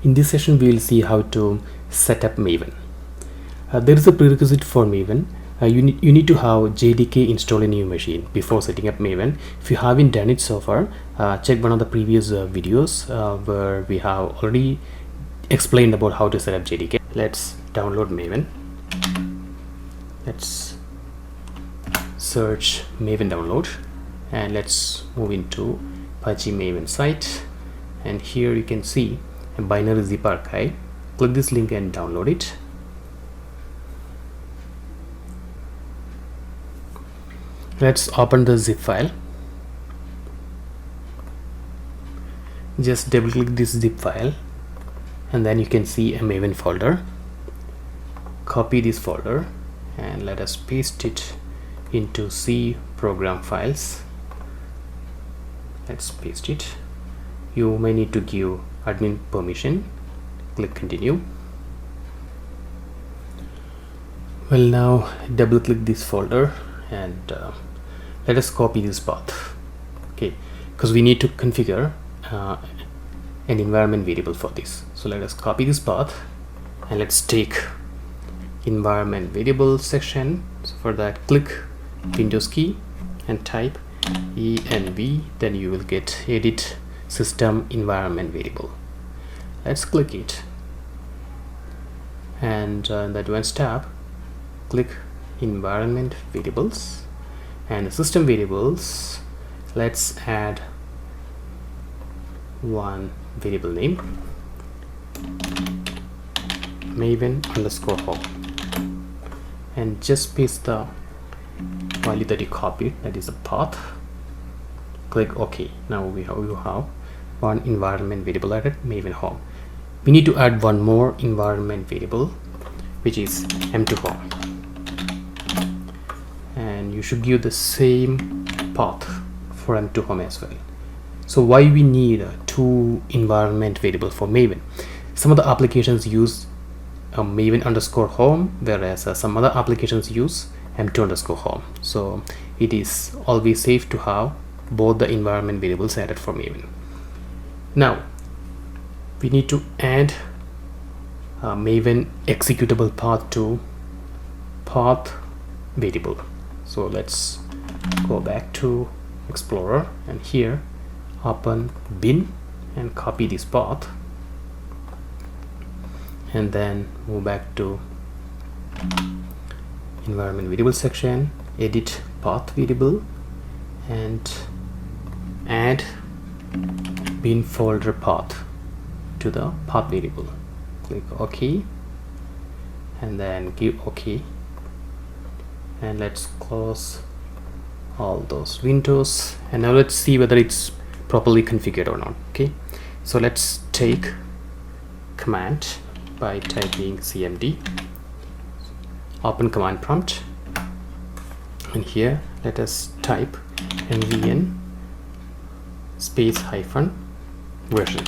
In this session we will see how to set up Maven. There is a prerequisite for Maven. You need to have JDK installed in your machine before setting up Maven. If you haven't done it so far, check one of the previous videos where we have already explained about how to set up JDK. Let's download Maven. Let's search Maven download and let's move into Apache Maven site, and here you can see a binary zip archive. Click this link and download it. Let's open the zip file. Just double click this zip file and then you can see a Maven folder. Copy this folder and let us paste it into C program files. Let's paste it. You may need to give admin permission. Click continue. Well, now double click this folder and let us copy this path, okay, because we need to configure an environment variable for this. So let us copy this path and let's take environment variable section. So for that, click Windows key and type env, then you will get edit system environment variable. Let's click it, and in the advanced tab click environment variables, and the system variables, let's add one variable name, Maven underscore home, and just paste the value that you copied, that is the path. Click OK. Now we have one environment variable added, Maven home. We need to add one more environment variable, which is m2 home, and you should give the same path for m2 home as well. So why we need two environment variable for Maven? Some of the applications use Maven underscore home, whereas some other applications use m2 underscore home. So it is always safe to have both the environment variables added for Maven. Now we need to add Maven executable path to path variable. So let's go back to Explorer and here open bin and copy this path, and then move back to environment variable section, edit path variable, and add bin folder path to the path variable. Click OK and then give OK, and let's close all those windows, and now let's see whether it's properly configured or not. Okay, so let's take command by typing cmd, open command prompt, and here let us type mvn space hyphen version,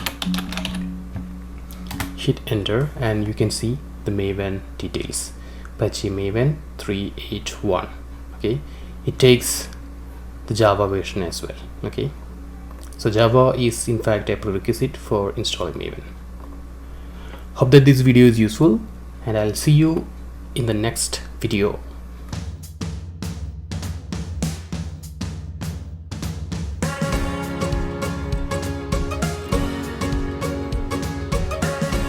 hit enter, and you can see the Maven details, Apache Maven 381. okay, it takes the Java version as well. Okay, so Java is in fact a prerequisite for installing Maven. Hope that this video is useful, and I'll see you in the next video.